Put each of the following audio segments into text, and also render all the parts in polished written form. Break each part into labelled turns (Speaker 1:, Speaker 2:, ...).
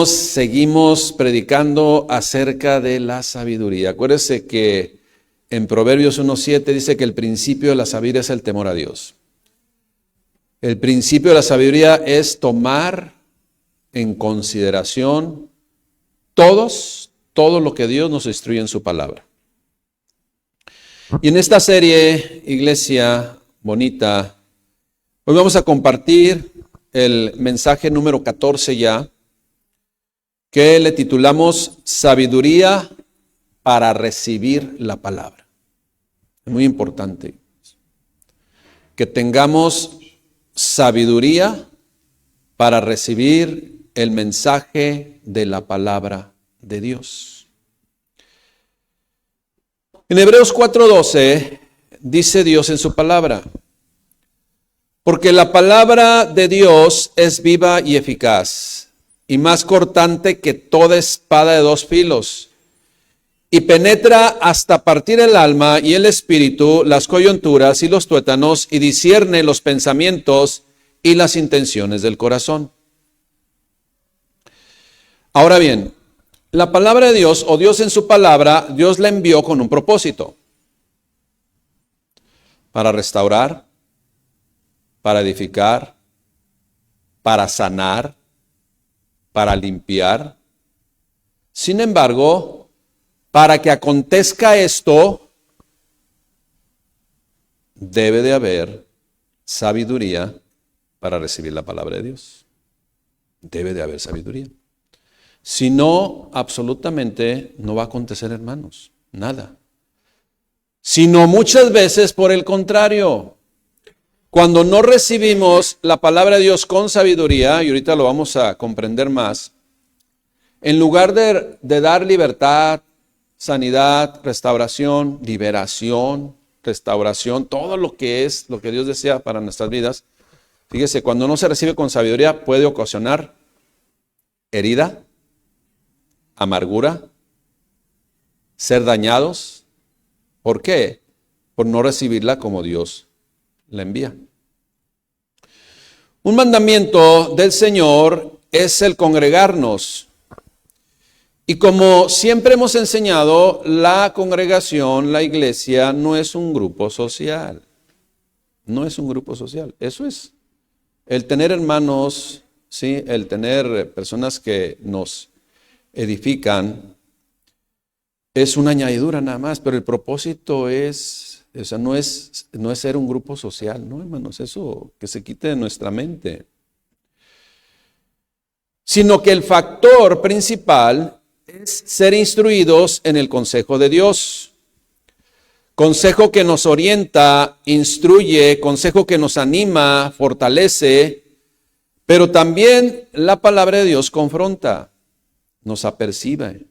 Speaker 1: Seguimos predicando acerca de la sabiduría. Acuérdese que en Proverbios 1:7 dice que el principio de la sabiduría es el temor a Dios. El principio de la sabiduría es tomar en consideración todo lo que Dios nos instruye en su palabra. Y en esta serie, Iglesia Bonita, hoy vamos a compartir el mensaje número 14 ya, que le titulamos Sabiduría para recibir la palabra. Es muy importante que tengamos sabiduría para recibir el mensaje de la palabra de Dios. En Hebreos 4:12 dice Dios en su palabra: porque la palabra de Dios es viva y eficaz, y más cortante que toda espada de dos filos, y penetra hasta partir el alma y el espíritu, las coyunturas y los tuétanos, y discierne los pensamientos y las intenciones del corazón. Ahora bien, la palabra de Dios, o Dios en su palabra, Dios la envió con un propósito: para restaurar, para edificar, para sanar, para limpiar. Sin embargo, para que acontezca esto, debe de haber sabiduría para recibir la palabra de Dios. Debe de haber sabiduría. Si no, absolutamente no va a acontecer, hermanos, nada. Sino muchas veces por el contrario. Cuando no recibimos la palabra de Dios con sabiduría, y ahorita lo vamos a comprender más, en lugar de dar libertad, sanidad, restauración, liberación, restauración, todo lo que es, lo que Dios desea para nuestras vidas, fíjese, cuando no se recibe con sabiduría puede ocasionar herida, amargura, ser dañados. ¿Por qué? Por no recibirla como Dios la envía. Un mandamiento del Señor es el congregarnos. Y como siempre hemos enseñado, la congregación, la iglesia, no es un grupo social. No es un grupo social. Eso es el tener hermanos, ¿sí? El tener personas que nos edifican, es una añadidura nada más, pero el propósito es, o sea, no es ser un grupo social, no, hermanos, eso que se quite de nuestra mente. Sino que el factor principal es ser instruidos en el consejo de Dios. Consejo que nos orienta, instruye, consejo que nos anima, fortalece, pero también la palabra de Dios confronta, nos apercibe.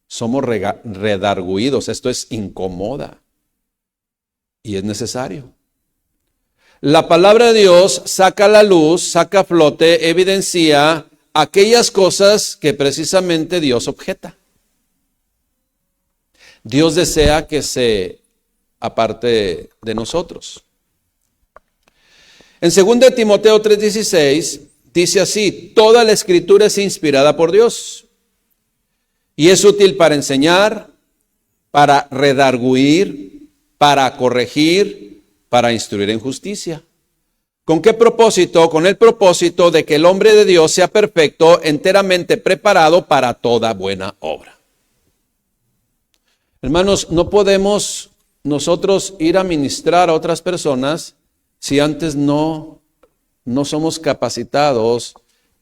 Speaker 1: Somos redargüidos, esto es incomoda y es necesario. La palabra de Dios saca a la luz, saca a flote, evidencia aquellas cosas que precisamente Dios objeta. Dios desea que se aparte de nosotros. En 2 Timoteo 3:16 dice así: toda la escritura es inspirada por Dios y es útil para enseñar, para redarguir, para corregir, para instruir en justicia. ¿Con qué propósito? Con el propósito de que el hombre de Dios sea perfecto, enteramente preparado para toda buena obra. Hermanos, no podemos nosotros ir a ministrar a otras personas si antes no somos capacitados,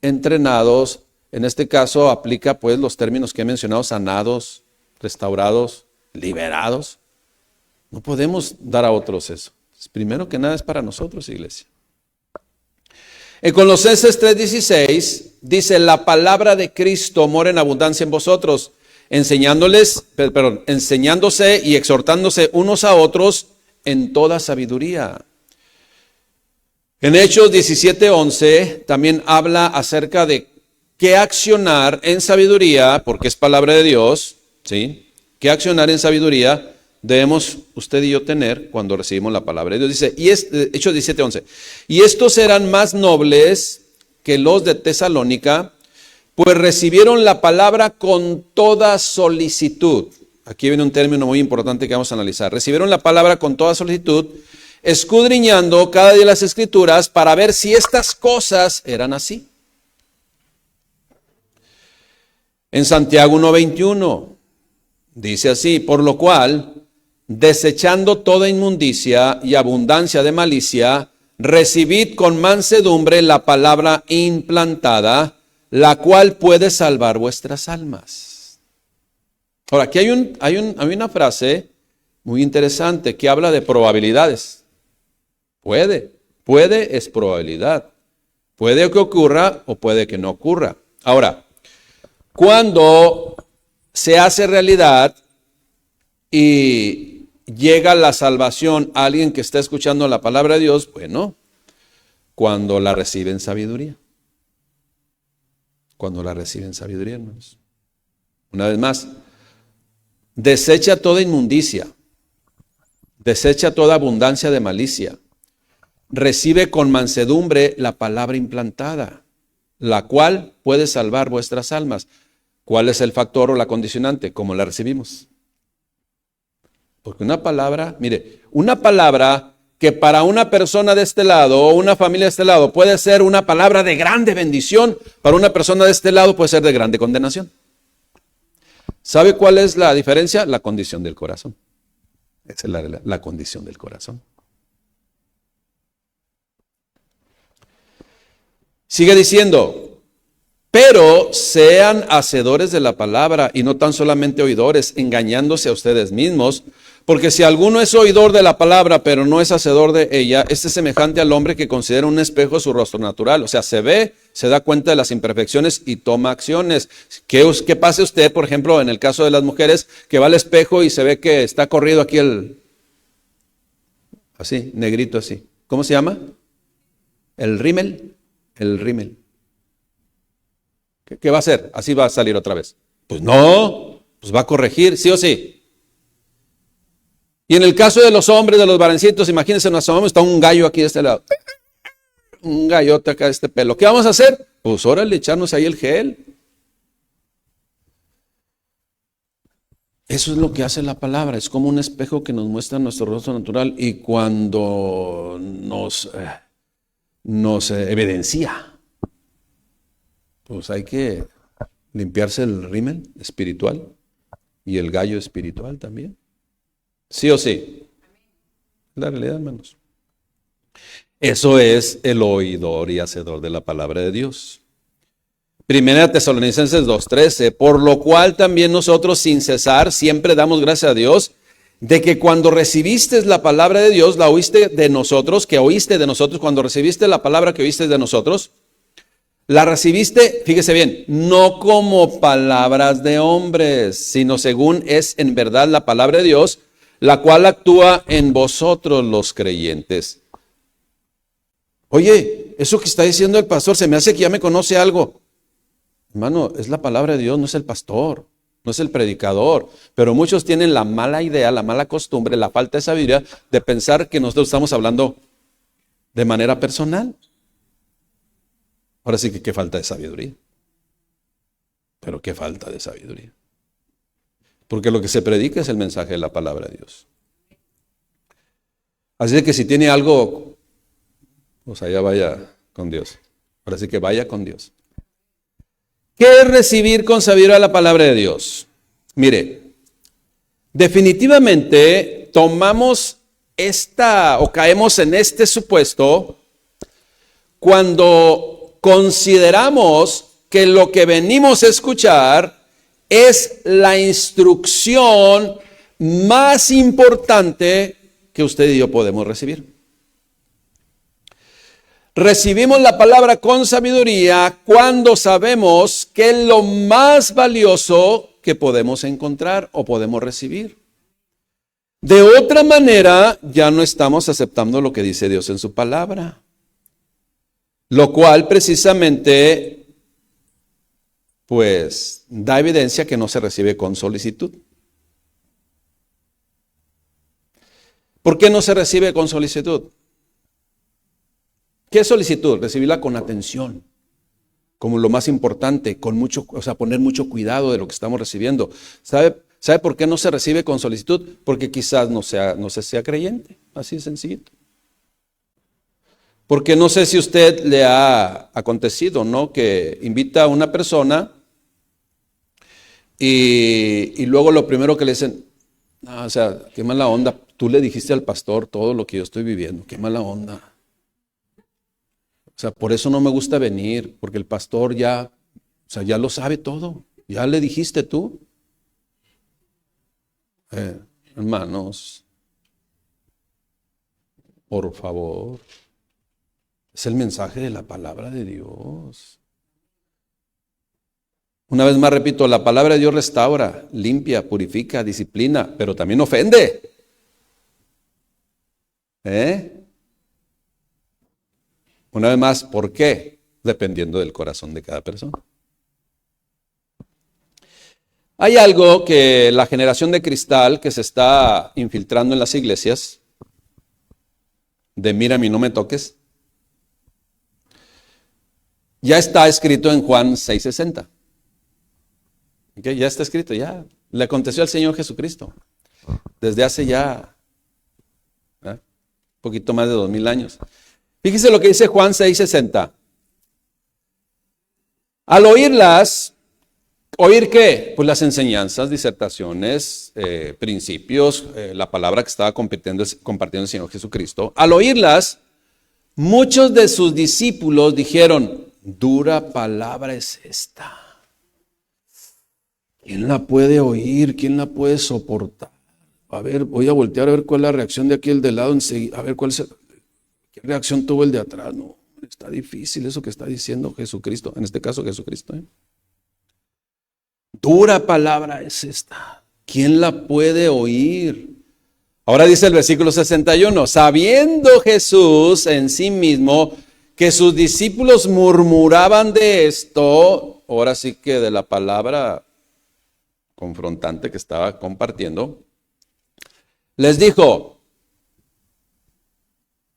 Speaker 1: entrenados. En este caso aplica pues los términos que he mencionado: sanados, restaurados, liberados. No podemos dar a otros eso. Primero que nada es para nosotros, iglesia. En Colosenses 3:16 dice: la palabra de Cristo mora en abundancia en vosotros, enseñándose y exhortándose unos a otros en toda sabiduría. En Hechos 17:11 también habla acerca de qué accionar en sabiduría, porque es palabra de Dios, ¿sí? Qué accionar en sabiduría debemos usted y yo tener cuando recibimos la palabra de Dios. Dice, Hechos 17:11, y estos eran más nobles que los de Tesalónica, pues recibieron la palabra con toda solicitud. Aquí viene un término muy importante que vamos a analizar. Recibieron la palabra con toda solicitud, escudriñando cada día las Escrituras para ver si estas cosas eran así. En Santiago 1:21 dice así: por lo cual, desechando toda inmundicia y abundancia de malicia, recibid con mansedumbre la palabra implantada, la cual puede salvar vuestras almas. Ahora, aquí hay una frase muy interesante que habla de probabilidades. Puede es probabilidad. Puede que ocurra o puede que no ocurra. Ahora, cuando se hace realidad y llega la salvación a alguien que está escuchando la palabra de Dios, bueno, cuando la recibe en sabiduría. Cuando la recibe en sabiduría, hermanos. Una vez más, desecha toda inmundicia, desecha toda abundancia de malicia, recibe con mansedumbre la palabra implantada, la cual puede salvar vuestras almas. ¿Cuál es el factor o la condicionante? ¿Cómo la recibimos? Porque una palabra, mire, una palabra que para una persona de este lado o una familia de este lado puede ser una palabra de grande bendición, para una persona de este lado puede ser de grande condenación. ¿Sabe cuál es la diferencia? La condición del corazón. Esa es la condición del corazón. Sigue diciendo: pero sean hacedores de la palabra y no tan solamente oidores, engañándose a ustedes mismos, porque si alguno es oidor de la palabra, pero no es hacedor de ella, este es semejante al hombre que considera un espejo su rostro natural. O sea, se ve, se da cuenta de las imperfecciones y toma acciones. ¿Qué pase usted, por ejemplo, en el caso de las mujeres, que va al espejo y se ve que está corrido aquí así, negrito así? ¿Cómo se llama? El rímel. El rímel. ¿Qué va a hacer? Así va a salir otra vez. Pues no, pues va a corregir, sí o sí. Y en el caso de los hombres, de los varoncitos, imagínense, nos asomamos, está un gallo aquí de este lado. Un gallote acá de este pelo. ¿Qué vamos a hacer? Pues órale, echarnos ahí el gel. Eso es lo que hace la palabra. Es como un espejo que nos muestra nuestro rostro natural y cuando nos evidencia, pues hay que limpiarse el rímel espiritual y el gallo espiritual también. ¿Sí o sí? La realidad, hermanos. Eso es el oidor y hacedor de la palabra de Dios. Primera Tesalonicenses 2:13, por lo cual también nosotros sin cesar siempre damos gracias a Dios de que cuando recibiste la palabra de Dios, la oíste de nosotros, que oíste de nosotros, cuando recibiste la palabra que oíste de nosotros, la recibiste, fíjese bien, no como palabras de hombres, sino según es en verdad la palabra de Dios, la cual actúa en vosotros los creyentes. Oye, eso que está diciendo el pastor, se me hace que ya me conoce algo. Hermano, es la palabra de Dios, no es el pastor, no es el predicador. Pero muchos tienen la mala idea, la mala costumbre, la falta de sabiduría de pensar que nosotros estamos hablando de manera personal. Ahora sí que qué falta de sabiduría. Pero qué falta de sabiduría. Porque lo que se predica es el mensaje de la palabra de Dios. Así de que si tiene algo, pues allá vaya con Dios. Ahora sí que vaya con Dios. ¿Qué es recibir con sabiduría la palabra de Dios? Mire, definitivamente tomamos caemos en este supuesto cuando consideramos que lo que venimos a escuchar es la instrucción más importante que usted y yo podemos recibir. Recibimos la palabra con sabiduría cuando sabemos que es lo más valioso que podemos encontrar o podemos recibir. De otra manera, ya no estamos aceptando lo que dice Dios en su palabra. Lo cual precisamente pues da evidencia que no se recibe con solicitud. ¿Por qué no se recibe con solicitud? ¿Qué es solicitud? Recibirla con atención, como lo más importante, con mucho, o sea, poner mucho cuidado de lo que estamos recibiendo. ¿Sabe por qué no se recibe con solicitud? Porque quizás no se sea creyente, así de sencillito. Porque no sé si a usted le ha acontecido, ¿no? Que invita a una persona y luego lo primero que le dicen, no, o sea, qué mala onda, tú le dijiste al pastor todo lo que yo estoy viviendo, qué mala onda. O sea, por eso no me gusta venir, porque el pastor ya lo sabe todo, ya le dijiste tú. Hermanos, por favor, es el mensaje de la palabra de Dios. Una vez más repito, la palabra de Dios restaura, limpia, purifica, disciplina, pero también ofende. Una vez más, ¿por qué? Dependiendo del corazón de cada persona. Hay algo que la generación de cristal que se está infiltrando en las iglesias, de mírame y no me toques, ya está escrito en Juan 6:60. ¿Okay? Ya está escrito, ya. Le aconteció al Señor Jesucristo. Desde hace ya un poquito más de 2000 años. Fíjese lo que dice Juan 6:60. Al oírlas, ¿oír qué? Pues las enseñanzas, disertaciones, principios, la palabra que estaba compartiendo el Señor Jesucristo. Al oírlas, muchos de sus discípulos dijeron, dura palabra es esta. ¿Quién la puede oír? ¿Quién la puede soportar? A ver, voy a voltear a ver cuál es la reacción de aquel de lado enseguida. A ver qué reacción tuvo el de atrás. No, está difícil eso que está diciendo Jesucristo. En este caso Jesucristo. Dura palabra es esta. ¿Quién la puede oír? Ahora dice el versículo 61. Sabiendo Jesús en sí mismo que sus discípulos murmuraban de esto, ahora sí que de la palabra confrontante que estaba compartiendo, les dijo,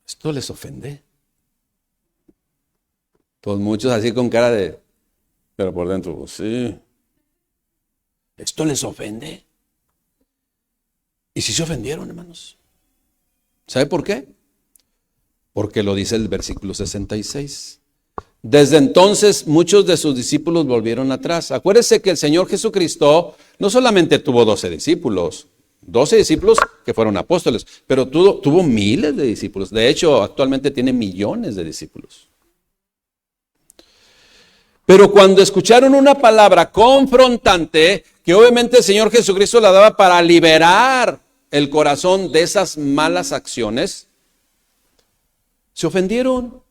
Speaker 1: ¿esto les ofende? Pues muchos así con cara de, pero por dentro, pues sí. ¿Esto les ofende? ¿Y si se ofendieron, hermanos? ¿Sabe por qué? Porque lo dice el versículo 66. Desde entonces muchos de sus discípulos volvieron atrás. Acuérdese que el Señor Jesucristo no solamente tuvo 12 discípulos que fueron apóstoles, pero tuvo miles de discípulos. De hecho, actualmente tiene millones de discípulos. Pero cuando escucharon una palabra confrontante, que obviamente el Señor Jesucristo la daba para liberar el corazón de esas malas acciones, se ofendieron.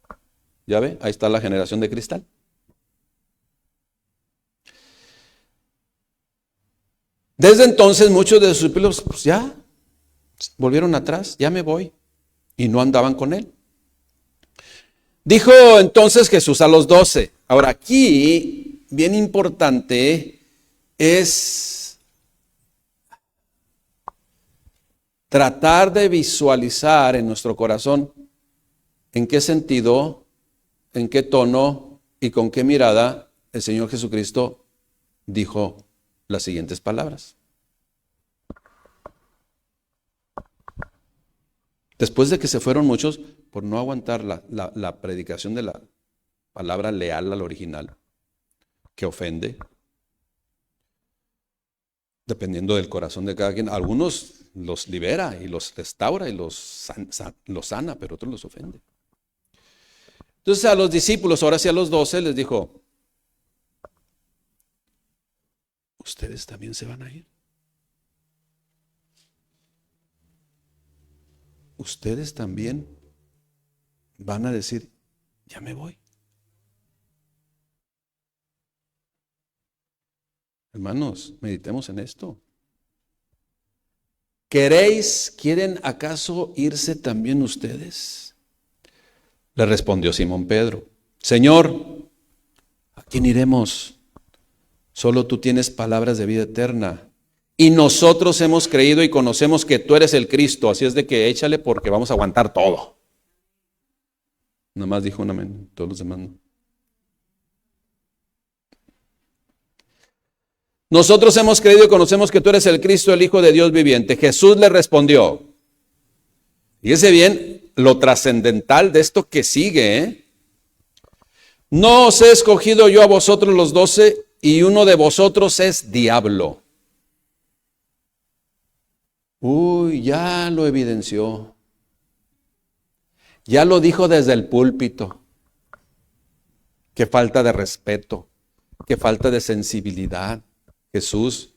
Speaker 1: Ya ve, ahí está la generación de cristal. Desde entonces muchos de sus discípulos, pues ya, volvieron atrás, ya me voy. Y no andaban con él. Dijo entonces Jesús a los 12. Ahora aquí, bien importante, es tratar de visualizar en nuestro corazón en qué sentido, en qué tono y con qué mirada el Señor Jesucristo dijo las siguientes palabras. Después de que se fueron muchos, por no aguantar la predicación de la palabra leal al original, que ofende, dependiendo del corazón de cada quien, algunos los libera y los restaura y los sana, pero otros los ofende. Entonces a los discípulos, ahora sí a los 12, les dijo, ¿ustedes también se van a ir? ¿Ustedes también van a decir, ya me voy? Hermanos, meditemos en esto. ¿Quieren acaso irse también ustedes? Le respondió Simón Pedro, Señor, ¿a quién iremos? Solo tú tienes palabras de vida eterna. Y nosotros hemos creído y conocemos que tú eres el Cristo, así es de que échale porque vamos a aguantar todo. Nada más dijo un amén, todos los demás no. Nosotros hemos creído y conocemos que tú eres el Cristo, el Hijo de Dios viviente. Jesús le respondió. Fíjese bien lo trascendental de esto que sigue, ¿eh? No os he escogido yo a vosotros los 12 y uno de vosotros es diablo. Uy, ya lo evidenció. Ya lo dijo desde el púlpito. Qué falta de respeto, qué falta de sensibilidad, Jesús.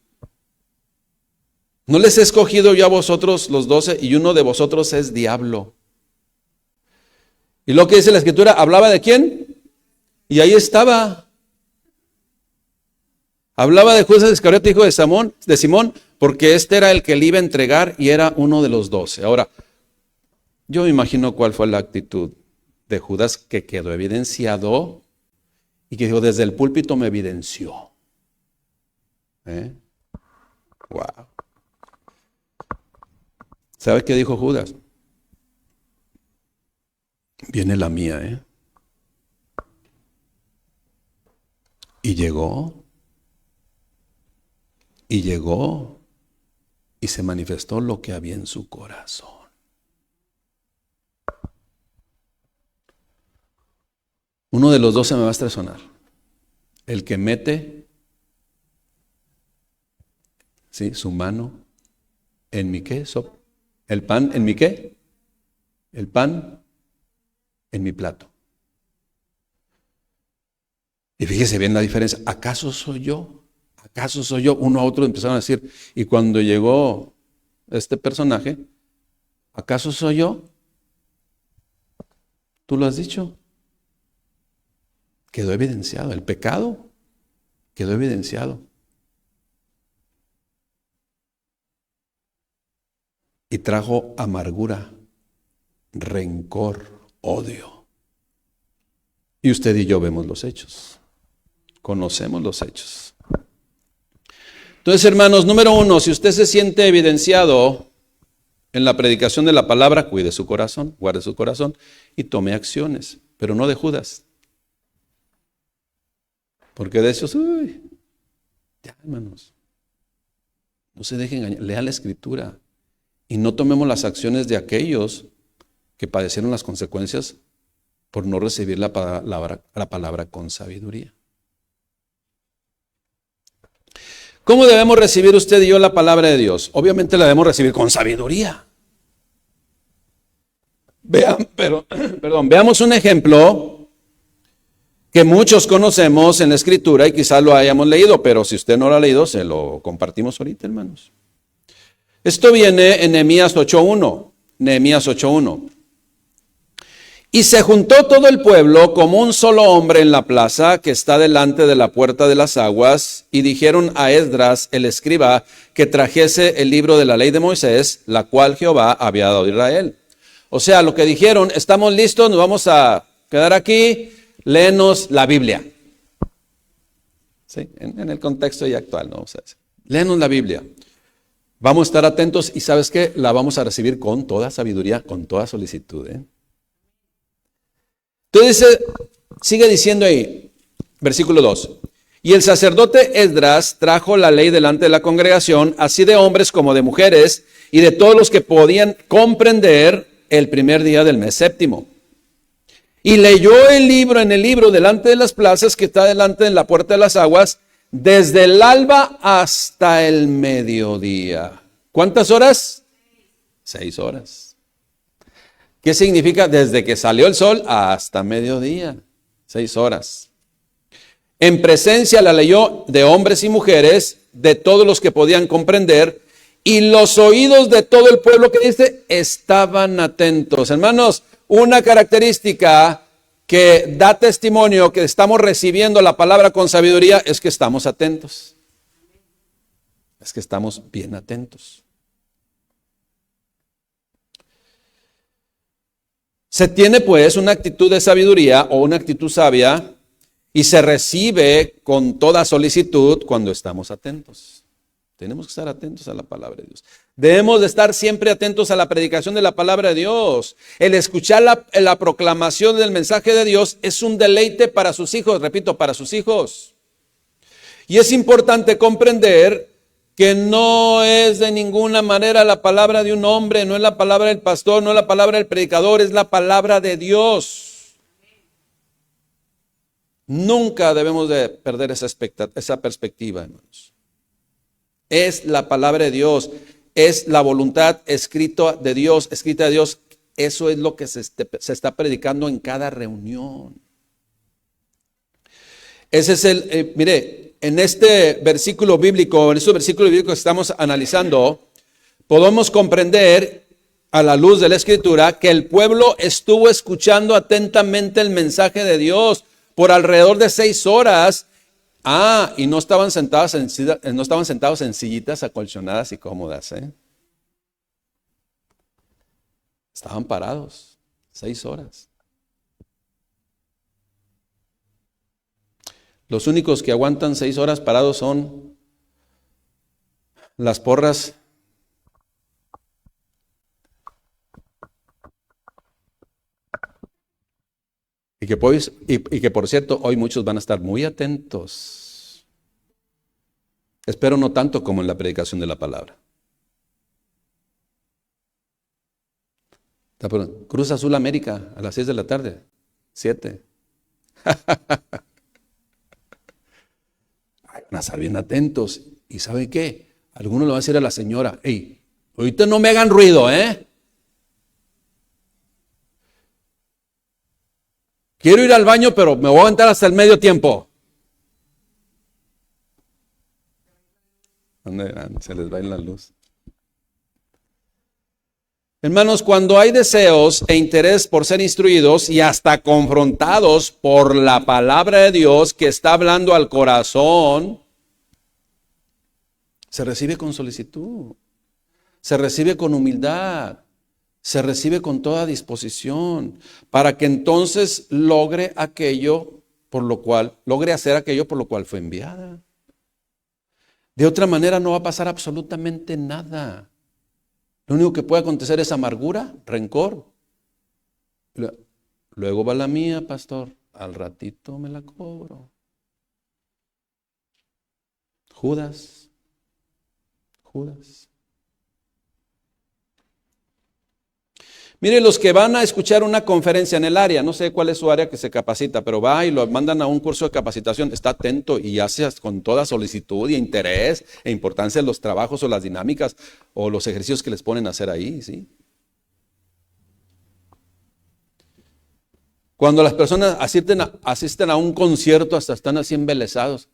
Speaker 1: No les he escogido yo a vosotros los 12 y uno de vosotros es diablo. Y lo que dice la Escritura, ¿hablaba de quién? Y ahí estaba. Hablaba de Judas Iscariote, hijo de Simón, porque este era el que le iba a entregar y era uno de los 12. Ahora, yo me imagino cuál fue la actitud de Judas, que quedó evidenciado y que dijo, desde el púlpito me evidenció. Wow. ¿Sabe qué dijo Judas? Viene la mía, Y llegó y se manifestó lo que había en su corazón. Uno de los 12 me va a traicionar. El que mete, ¿sí?, su mano en mi qué, el pan en mi qué, el pan en mi plato. Y fíjese bien la diferencia. ¿Acaso soy yo? ¿Acaso soy yo? Uno a otro empezaron a decir. Y cuando llegó este personaje, ¿acaso soy yo? ¿Tú lo has dicho? Quedó evidenciado. El pecado quedó evidenciado. Y trajo amargura, rencor, odio. Y usted y yo vemos los hechos. Conocemos los hechos. Entonces, hermanos, número 1, si usted se siente evidenciado en la predicación de la palabra, cuide su corazón, guarde su corazón y tome acciones, pero no de Judas. Porque de esos, ya, hermanos, no se dejen engañar, lea la Escritura y no tomemos las acciones de aquellos que padecieron las consecuencias por no recibir la palabra con sabiduría. ¿Cómo debemos recibir usted y yo la palabra de Dios? Obviamente la debemos recibir con sabiduría. Veamos un ejemplo que muchos conocemos en la Escritura y quizás lo hayamos leído, pero si usted no lo ha leído, se lo compartimos ahorita, hermanos. Esto viene en Nehemías 8:1. Nehemías 8:1. Y se juntó todo el pueblo como un solo hombre en la plaza que está delante de la puerta de las aguas, y dijeron a Esdras el escriba que trajese el libro de la ley de Moisés, la cual Jehová había dado a Israel. O sea, lo que dijeron, estamos listos, nos vamos a quedar aquí, léenos la Biblia. ¿Sí? En el contexto ya actual, ¿no? O sea, léenos la Biblia. Vamos a estar atentos y ¿sabes qué? La vamos a recibir con toda sabiduría, con toda solicitud, Entonces sigue diciendo ahí, versículo 2. Y el sacerdote Esdras trajo la ley delante de la congregación, así de hombres como de mujeres, y de todos los que podían comprender el primer día del mes séptimo. Y leyó el libro delante de las plazas que está delante de la puerta de las aguas, desde el alba hasta el mediodía. ¿Cuántas horas? 6 horas. ¿Qué significa? Desde que salió el sol hasta mediodía, 6 horas. En presencia la leyó de hombres y mujeres, de todos los que podían comprender, y los oídos de todo el pueblo, que dice, estaban atentos. Hermanos, una característica que da testimonio que estamos recibiendo la palabra con sabiduría es que estamos atentos. Es que estamos bien atentos. Se tiene pues una actitud de sabiduría o una actitud sabia y se recibe con toda solicitud cuando estamos atentos. Tenemos que estar atentos a la palabra de Dios. Debemos de estar siempre atentos a la predicación de la palabra de Dios. El escuchar la proclamación del mensaje de Dios es un deleite para sus hijos, repito, para sus hijos. Y es importante comprender que no es de ninguna manera la palabra de un hombre, no es la palabra del pastor, no es la palabra del predicador, es la palabra de Dios. Nunca debemos de perder esa perspectiva, hermanos. Es la palabra de Dios, es la voluntad escrita de Dios. Eso es lo que se está predicando en cada reunión. Ese es mire, en este versículo bíblico, en estos versículos bíblicos que estamos analizando, podemos comprender a la luz de la Escritura que el pueblo estuvo escuchando atentamente el mensaje de Dios por alrededor de 6 horas. Y no estaban sentados en sillitas acolchonadas y cómodas, Estaban parados 6 horas. Los únicos que aguantan 6 horas parados son las porras y que por cierto, hoy muchos van a estar muy atentos. Espero no tanto como en la predicación de la palabra. Cruz Azul América a las 6 de la tarde, 7. Van a estar bien atentos. ¿Y sabe qué? Alguno le va a decir a la señora, hey, ahorita no me hagan ruido, Quiero ir al baño, pero me voy a aventar hasta el medio tiempo. ¿Dónde van? Se les va en la luz. Hermanos, cuando hay deseos e interés por ser instruidos y hasta confrontados por la palabra de Dios que está hablando al corazón, se recibe con solicitud, se recibe con humildad, se recibe con toda disposición, para que entonces logre hacer aquello por lo cual fue enviada. De otra manera no va a pasar absolutamente nada. Lo único que puede acontecer es amargura, rencor. Luego va la mía, pastor. Al ratito me la cobro. Judas. Mire, los que van a escuchar una conferencia en el área, no sé cuál es su área que se capacita, pero va y lo mandan a un curso de capacitación, está atento y hace con toda solicitud y interés e importancia los trabajos o las dinámicas o los ejercicios que les ponen a hacer ahí, ¿sí? Cuando las personas asisten a un concierto, hasta están así embelesados.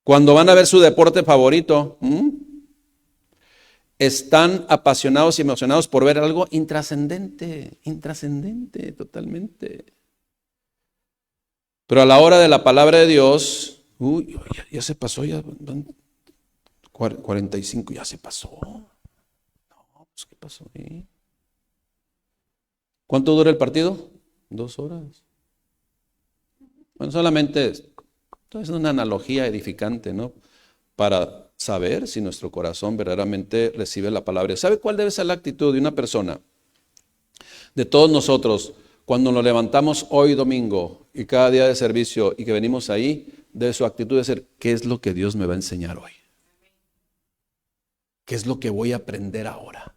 Speaker 1: Cuando van a ver su deporte favorito, están apasionados y emocionados por ver algo intrascendente totalmente. Pero a la hora de la palabra de Dios, ya se pasó, ya van 45, ya se pasó. No, pues ¿qué pasó ahí? ¿Cuánto dura el partido? 2 horas. Bueno, solamente es una analogía edificante, ¿no? Para saber si nuestro corazón verdaderamente recibe la palabra. ¿Sabe cuál debe ser la actitud de una persona? De todos nosotros, cuando nos levantamos hoy domingo y cada día de servicio y que venimos ahí, de su actitud de ser, ¿qué es lo que Dios me va a enseñar hoy? ¿Qué es lo que voy a aprender ahora?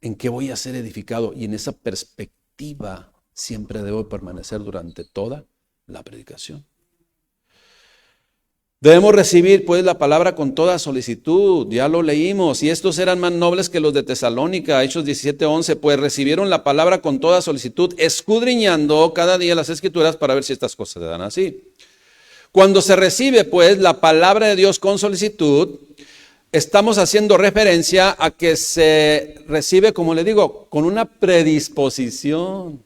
Speaker 1: ¿En qué voy a ser edificado? Y en esa perspectiva siempre debo permanecer durante toda la predicación. Debemos recibir pues la palabra con toda solicitud, ya lo leímos, y estos eran más nobles que los de Tesalónica, Hechos 17:11, pues recibieron la palabra con toda solicitud, escudriñando cada día las Escrituras para ver si estas cosas se dan así. Cuando se recibe pues la palabra de Dios con solicitud, estamos haciendo referencia a que se recibe, como le digo, con una predisposición.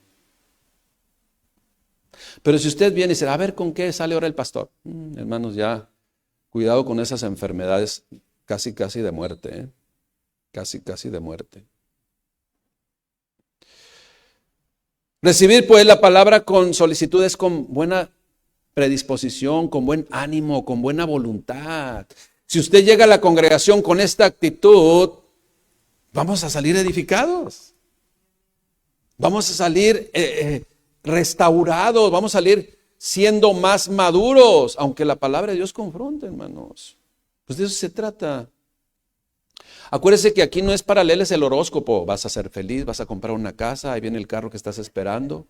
Speaker 1: Pero si usted viene y dice, a ver, ¿con qué sale ahora el pastor? Hermanos, ya, cuidado con esas enfermedades casi de muerte, casi de muerte. Recibir pues la palabra con solicitud es con buena predisposición, con buen ánimo, con buena voluntad. Si usted llega a la congregación con esta actitud, vamos a salir edificados. Vamos a salir restaurados, vamos a salir siendo más maduros, aunque la palabra de Dios confronta, hermanos. Pues de eso se trata. Acuérdese que aquí no es para leerles el horóscopo. Vas a ser feliz, vas a comprar una casa, ahí viene el carro que estás esperando.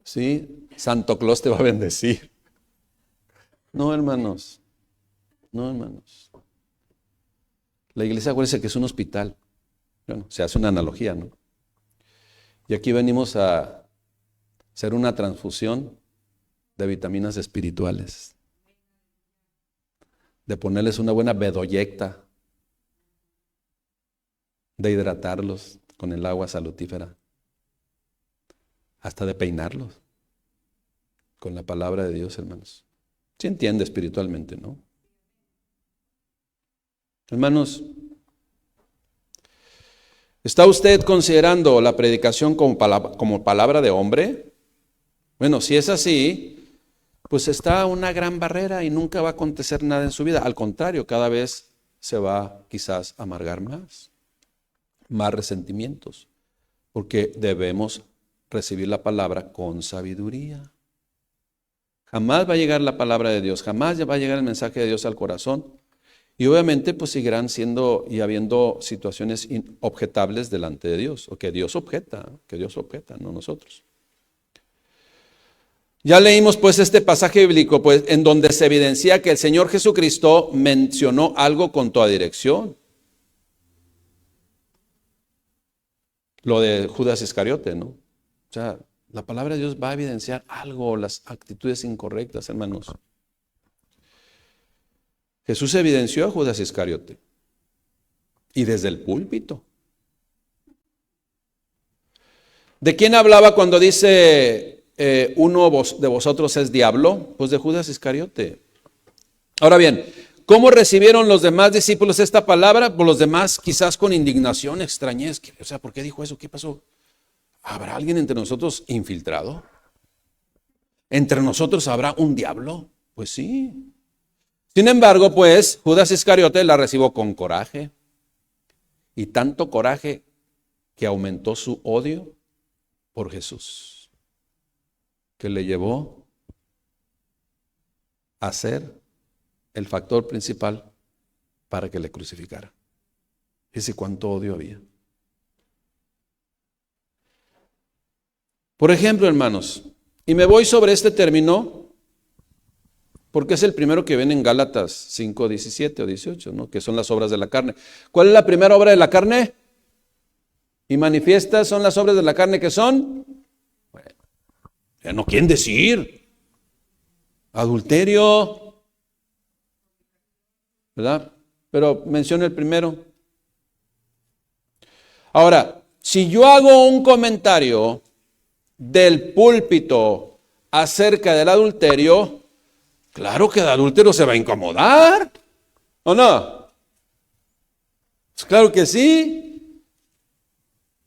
Speaker 1: ¿Sí? Santo Claus te va a bendecir. No, hermanos. No, hermanos. La iglesia, acuérdense que es un hospital. Bueno, se hace una analogía, ¿no? Y aquí venimos a hacer una transfusión de vitaminas espirituales. De ponerles una buena bedoyecta. De hidratarlos con el agua salutífera. Hasta de peinarlos. Con la palabra de Dios, hermanos. ¿Sí entiende espiritualmente, no? Hermanos, ¿está usted considerando la predicación como palabra de hombre? Bueno, si es así, pues está una gran barrera y nunca va a acontecer nada en su vida. Al contrario, cada vez se va quizás a amargar más resentimientos, porque debemos recibir la palabra con sabiduría. Jamás va a llegar la palabra de Dios, jamás va a llegar el mensaje de Dios al corazón. Y obviamente pues seguirán siendo y habiendo situaciones objetables delante de Dios, o que Dios objeta, no nosotros. Ya leímos pues este pasaje bíblico pues en donde se evidencia que el Señor Jesucristo mencionó algo con toda dirección. Lo de Judas Iscariote, ¿no? O sea, la palabra de Dios va a evidenciar algo, las actitudes incorrectas, hermanos. Jesús evidenció a Judas Iscariote. Y desde el púlpito. ¿De quién hablaba cuando dice uno de vosotros es diablo? Pues de Judas Iscariote. Ahora bien, ¿cómo recibieron los demás discípulos esta palabra? Pues los demás quizás con indignación, extrañez. O sea, ¿por qué dijo eso? ¿Qué pasó? ¿Habrá alguien entre nosotros infiltrado? ¿Entre nosotros habrá un diablo? Pues sí. Sin embargo, pues, Judas Iscariote la recibió con coraje. Y tanto coraje que aumentó su odio por Jesús, que le llevó a ser el factor principal para que le crucificara. Fíjese cuánto odio había. Por ejemplo, hermanos, y me voy sobre este término porque es el primero que ven en Gálatas 5, 17 o 18, ¿no? Que son las obras de la carne. ¿Cuál es la primera obra de la carne? Y manifiestas son las obras de la carne que son, bueno, ya no quieren decir, adulterio, ¿verdad? Pero menciona el primero. Ahora, si yo hago un comentario del púlpito acerca del adulterio, claro que el adúltero se va a incomodar, ¿o no? Pues claro que sí.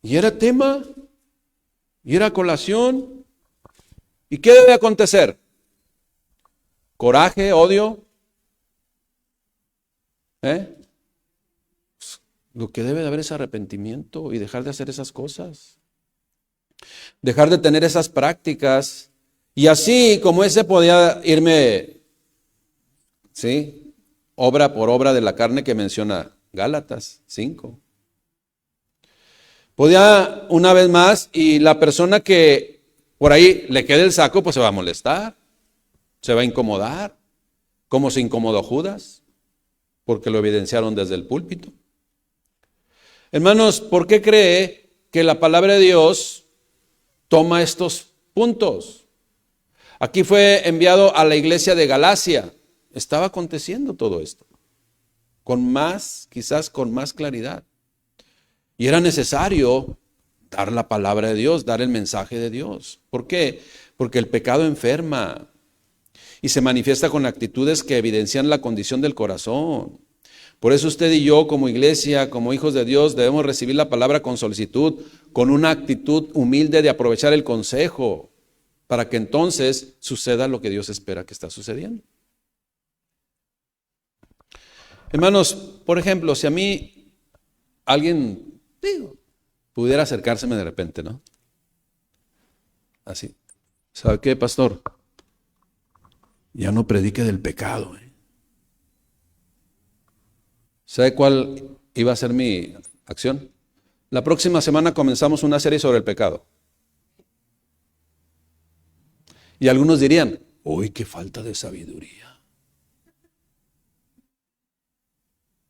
Speaker 1: Y era tema, y era colación. ¿Y qué debe acontecer? Coraje, odio. Pues, lo que debe de haber es arrepentimiento y dejar de hacer esas cosas. Dejar de tener esas prácticas. Y así como ese podía irme, ¿sí? Obra por obra de la carne que menciona Gálatas 5. Podía una vez más y la persona que por ahí le quede el saco pues se va a molestar, se va a incomodar, como se incomodó Judas, porque lo evidenciaron desde el púlpito. Hermanos, ¿por qué cree que la palabra de Dios toma estos puntos? Aquí fue enviado a la iglesia de Galacia. Estaba aconteciendo todo esto. Quizás con más claridad. Y era necesario dar la palabra de Dios, dar el mensaje de Dios. ¿Por qué? Porque el pecado enferma y se manifiesta con actitudes que evidencian la condición del corazón. Por eso usted y yo como iglesia, como hijos de Dios, debemos recibir la palabra con solicitud, con una actitud humilde de aprovechar el consejo, para que entonces suceda lo que Dios espera que está sucediendo. Hermanos, por ejemplo, si a mí alguien, pudiera acercárseme de repente, ¿no? Así. ¿Sabe qué, pastor? Ya no predique del pecado. ¿Sabe cuál iba a ser mi acción? La próxima semana comenzamos una serie sobre el pecado. Y algunos dirían, uy, qué falta de sabiduría.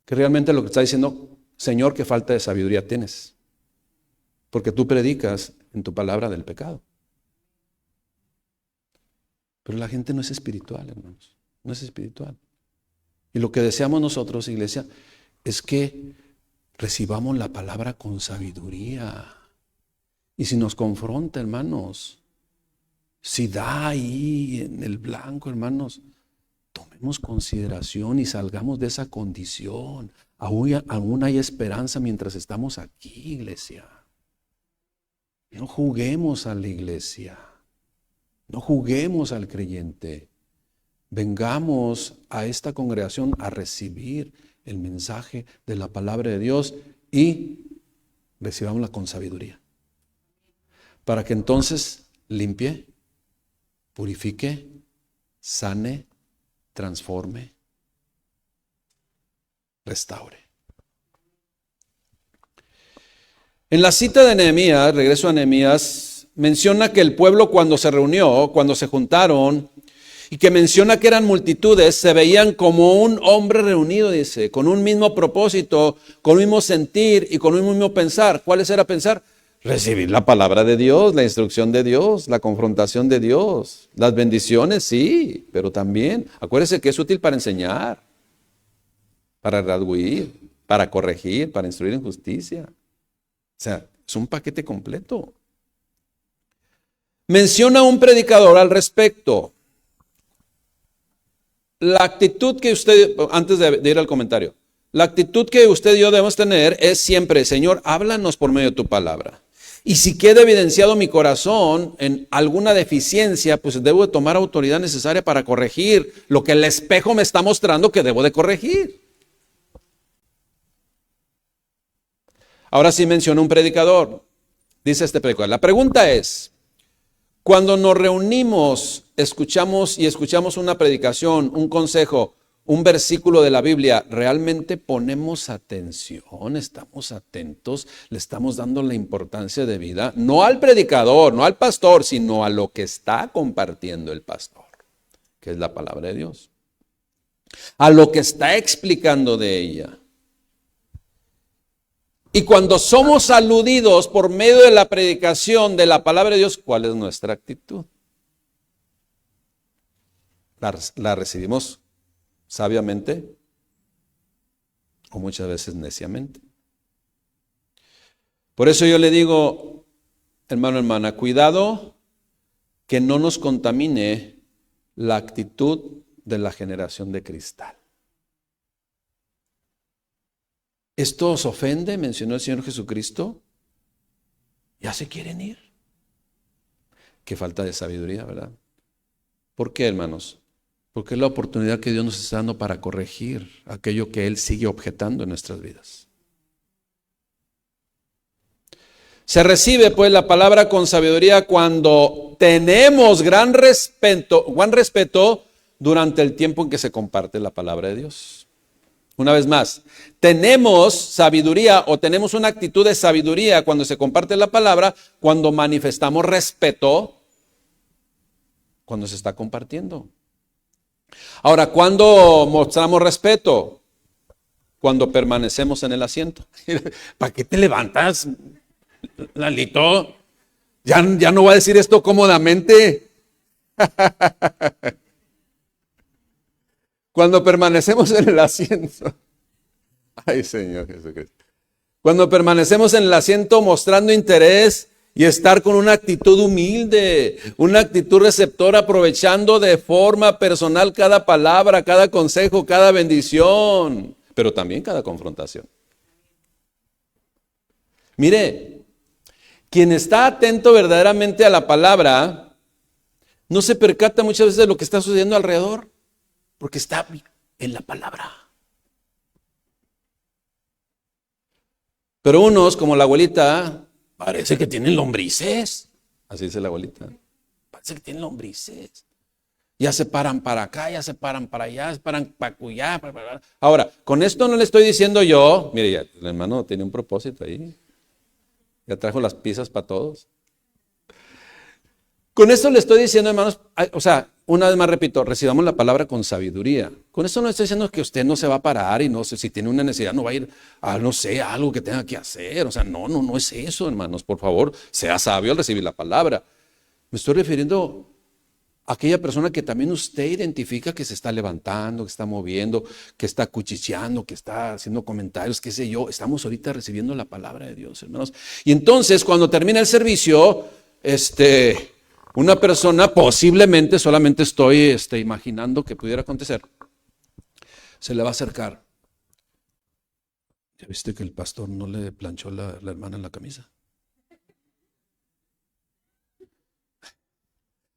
Speaker 1: Que realmente lo que está diciendo, Señor, qué falta de sabiduría tienes. Porque tú predicas en tu palabra del pecado. Pero la gente no es espiritual, hermanos. No es espiritual. Y lo que deseamos nosotros, iglesia, es que recibamos la palabra con sabiduría. Y si nos confronta, hermanos, si da ahí en el blanco, hermanos, tomemos consideración y salgamos de esa condición. Aún hay esperanza mientras estamos aquí, iglesia. No juguemos a la iglesia. No juguemos al creyente. Vengamos a esta congregación a recibir el mensaje de la palabra de Dios y recibámosla con sabiduría. Para que entonces limpie, purifique, sane, transforme, restaure. En la cita de Nehemías, regreso a Nehemías, menciona que el pueblo cuando se reunió, cuando se juntaron, y que menciona que eran multitudes, se veían como un hombre reunido, dice, con un mismo propósito, con un mismo sentir y con un mismo pensar. ¿Cuál era pensar? Recibir la palabra de Dios, la instrucción de Dios, la confrontación de Dios, las bendiciones, sí, pero también, acuérdese que es útil para enseñar, para redarguir, para corregir, para instruir en justicia. O sea, es un paquete completo. Menciona un predicador al respecto. La actitud que usted, antes de ir al comentario, la actitud que usted y yo debemos tener es siempre, Señor, háblanos por medio de tu palabra. Y si queda evidenciado mi corazón en alguna deficiencia, pues debo de tomar autoridad necesaria para corregir lo que el espejo me está mostrando que debo de corregir. Ahora sí mencionó un predicador. Dice este predicador, la pregunta es, cuando nos reunimos, escuchamos una predicación, un consejo, un versículo de la Biblia, ¿realmente ponemos atención? ¿Estamos atentos? ¿Le estamos dando la importancia de vida? No al predicador, no al pastor, sino a lo que está compartiendo el pastor, que es la palabra de Dios. A lo que está explicando de ella. Y cuando somos aludidos por medio de la predicación de la palabra de Dios, ¿cuál es nuestra actitud? ¿La recibimos sabiamente o muchas veces neciamente? Por eso yo le digo, hermano, hermana, cuidado que no nos contamine la actitud de la generación de cristal. ¿Esto os ofende? Mencionó el Señor Jesucristo. Ya se quieren ir. Qué falta de sabiduría, ¿verdad? ¿Por qué, hermanos? Porque es la oportunidad que Dios nos está dando para corregir aquello que Él sigue objetando en nuestras vidas. Se recibe pues la palabra con sabiduría cuando tenemos gran respeto durante el tiempo en que se comparte la palabra de Dios. Una vez más, tenemos sabiduría o tenemos una actitud de sabiduría cuando se comparte la palabra, cuando manifestamos respeto, cuando se está compartiendo. Ahora, ¿cuándo mostramos respeto? Cuando permanecemos en el asiento. ¿Para qué te levantas, Lalito? Ya no voy a decir esto cómodamente. Cuando permanecemos en el asiento. Ay, Señor Jesucristo. Cuando permanecemos en el asiento mostrando interés y estar con una actitud humilde, una actitud receptora, aprovechando de forma personal cada palabra, cada consejo, cada bendición, pero también cada confrontación. Mire, quien está atento verdaderamente a la palabra, no se percata muchas veces de lo que está sucediendo alrededor. Porque está en la palabra. Pero unos, como la abuelita, parece que tienen lombrices. Así dice la abuelita. Parece que tienen lombrices. Ya se paran para acá, ya se paran para allá, se paran para allá. Ahora, con esto no le estoy diciendo yo, mire, ya, el hermano tiene un propósito ahí. Ya trajo las pizzas para todos. Con esto le estoy diciendo, hermanos, o sea, una vez más repito, recibamos la palabra con sabiduría. Con esto no estoy diciendo que usted no se va a parar y no sé, si tiene una necesidad, no va a ir a, no sé, a algo que tenga que hacer. O sea, no es eso, hermanos. Por favor, sea sabio al recibir la palabra. Me estoy refiriendo a aquella persona que también usted identifica que se está levantando, que está moviendo, que está cuchicheando, que está haciendo comentarios, qué sé yo. Estamos ahorita recibiendo la palabra de Dios, hermanos. Y entonces, cuando termina el servicio, una persona, posiblemente, solamente estoy imaginando que pudiera acontecer, se le va a acercar. ¿Ya viste que el pastor no le planchó la hermana en la camisa?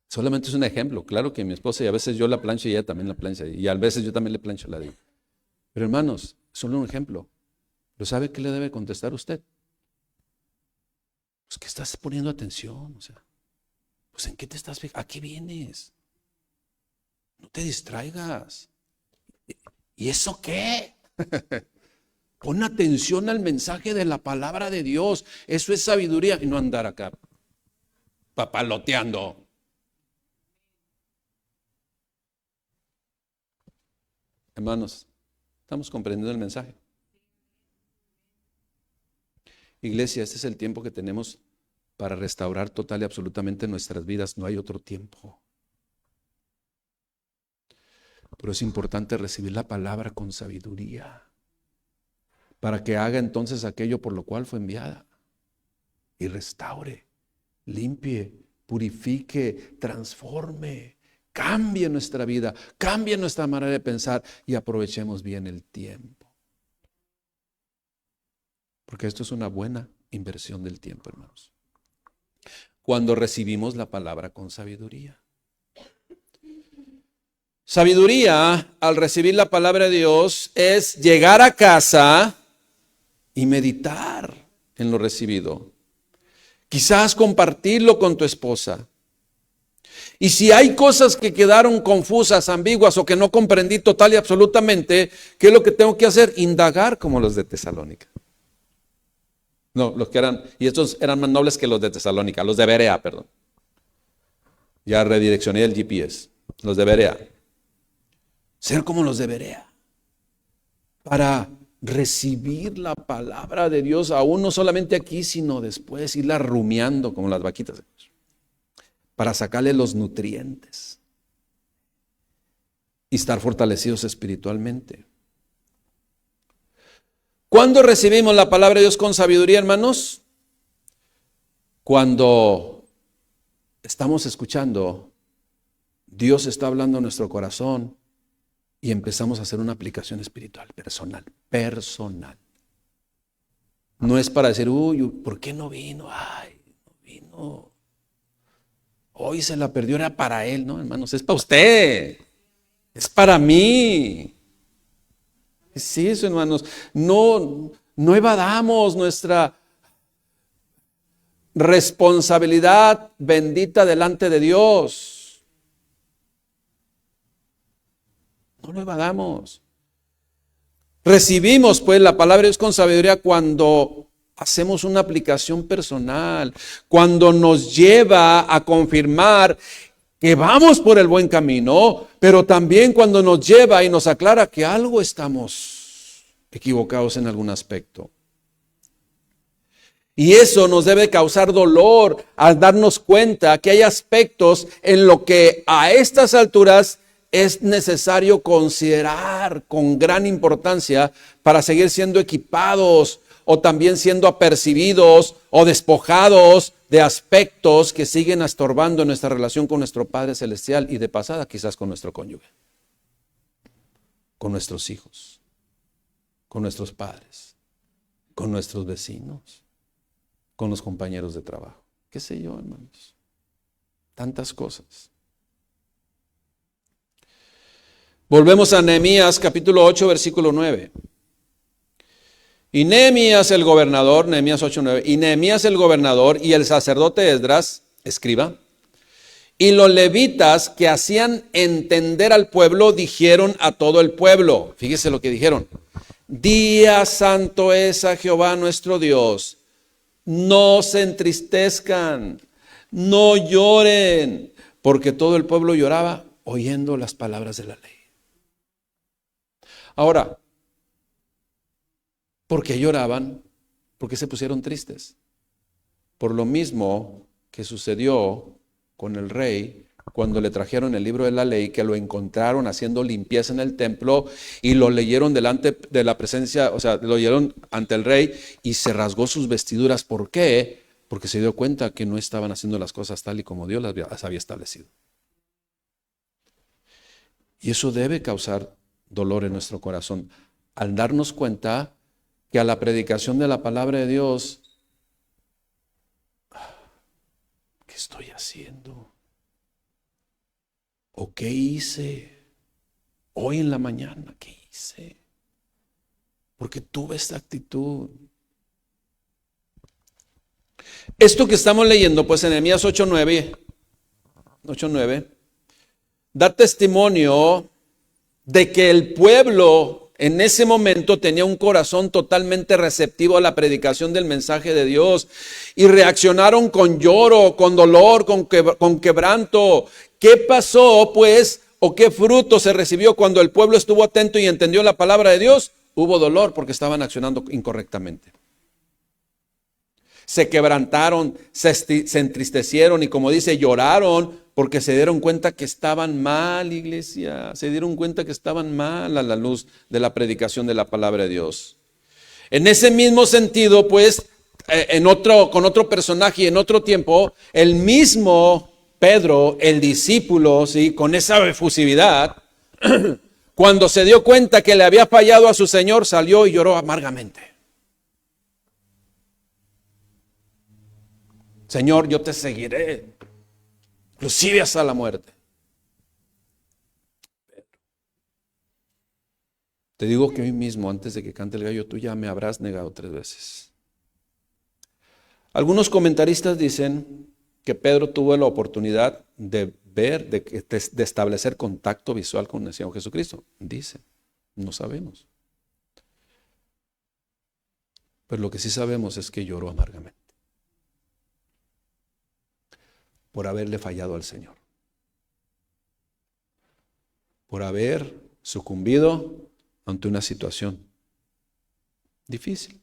Speaker 1: Solamente es un ejemplo. Claro que mi esposa, y a veces yo la plancho y ella también la plancha, y a veces yo también le plancho la de ella. Pero hermanos, solo un ejemplo. ¿Pero sabe qué le debe contestar usted? Pues que estás poniendo atención, o sea. Pues ¿en qué te estás fijando? ¿A qué vienes? No te distraigas. ¿Y eso qué? Pon atención al mensaje de la palabra de Dios. Eso es sabiduría y no andar acá papaloteando. Hermanos, ¿estamos comprendiendo el mensaje? Iglesia, este es el tiempo que tenemos para restaurar total y absolutamente nuestras vidas. No hay otro tiempo. Pero es importante recibir la palabra con sabiduría para que haga entonces aquello por lo cual fue enviada y restaure, limpie, purifique, transforme, cambie nuestra vida, cambie nuestra manera de pensar y aprovechemos bien el tiempo. Porque esto es una buena inversión del tiempo, hermanos. Cuando recibimos la palabra con sabiduría. Sabiduría, al recibir la palabra de Dios, es llegar a casa y meditar en lo recibido. Quizás compartirlo con tu esposa. Y si hay cosas que quedaron confusas, ambiguas o que no comprendí total y absolutamente, ¿qué es lo que tengo que hacer? Indagar como los de Tesalónica. No, los que eran, y estos eran más nobles que los de Tesalónica, los de Berea, perdón. Ya redireccioné el GPS, los de Berea. Ser como los de Berea, para recibir la palabra de Dios, aún no solamente aquí, sino después irla rumiando como las vaquitas, para sacarle los nutrientes y estar fortalecidos espiritualmente. ¿Cuándo recibimos la palabra de Dios con sabiduría, hermanos? Cuando estamos escuchando, Dios está hablando a nuestro corazón y empezamos a hacer una aplicación espiritual, personal. No es para decir, uy, ¿por qué no vino? Ay, no vino. Hoy se la perdió, era para él, no, hermanos, es para usted, es para mí. Es eso, hermanos. No evadamos nuestra responsabilidad bendita delante de Dios. No lo evadamos. Recibimos pues la palabra de Dios con sabiduría cuando hacemos una aplicación personal, cuando nos lleva a confirmar que vamos por el buen camino, pero también cuando nos lleva y nos aclara que algo estamos equivocados en algún aspecto. Y eso nos debe causar dolor al darnos cuenta que hay aspectos en lo que a estas alturas es necesario considerar con gran importancia para seguir siendo equipados o también siendo apercibidos o despojados de aspectos que siguen estorbando nuestra relación con nuestro Padre Celestial y de pasada quizás con nuestro cónyuge, con nuestros hijos, con nuestros padres, con nuestros vecinos, con los compañeros de trabajo. ¿Qué sé yo, hermanos? Tantas cosas. Volvemos a Nehemías capítulo 8, versículo 9. Y Nehemías el gobernador, Nehemías 8:9, y Nehemías el gobernador y el sacerdote Esdras, escriba, Y los levitas que hacían entender al pueblo dijeron a todo el pueblo, fíjese lo que dijeron: Día santo es a Jehová nuestro Dios. No se entristezcan, no lloren, porque todo el pueblo lloraba oyendo las palabras de la ley. Ahora, ¿por qué lloraban? ¿Por qué se pusieron tristes? Por lo mismo que sucedió con el rey cuando le trajeron el libro de la ley, que lo encontraron haciendo limpieza en el templo y lo leyeron delante de la presencia, o sea, lo leyeron ante el rey y se rasgó sus vestiduras. ¿Por qué? Porque se dio cuenta que no estaban haciendo las cosas tal y como Dios las había establecido. Y eso debe causar dolor en nuestro corazón al darnos cuenta que a la predicación de la palabra de Dios, ¿qué estoy haciendo? ¿O qué hice hoy en la mañana? ¿Qué hice? Porque tuve esta actitud. Esto que estamos leyendo, pues en Nehemías 8:9, da testimonio de que el pueblo en ese momento tenía un corazón totalmente receptivo a la predicación del mensaje de Dios y reaccionaron con lloro, con dolor, con quebranto. ¿Qué pasó, pues, o qué fruto se recibió cuando el pueblo estuvo atento y entendió la palabra de Dios? Hubo dolor porque estaban accionando incorrectamente. Se quebrantaron, se entristecieron y, como dice, lloraron porque se dieron cuenta que estaban mal, iglesia. Se dieron cuenta que estaban mal a la luz de la predicación de la palabra de Dios. En ese mismo sentido, pues, con otro personaje y en otro tiempo, el mismo Pedro, el discípulo, ¿sí?, con esa efusividad, cuando se dio cuenta que le había fallado a su Señor, salió y lloró amargamente. Señor, yo te seguiré, inclusive hasta la muerte. Te digo que hoy mismo, antes de que cante el gallo, tú ya me habrás negado 3 veces. Algunos comentaristas dicen que Pedro tuvo la oportunidad de ver, de establecer contacto visual con el Señor Jesucristo. Dicen, no sabemos. Pero lo que sí sabemos es que lloró amargamente por haberle fallado al Señor, por haber sucumbido ante una situación difícil.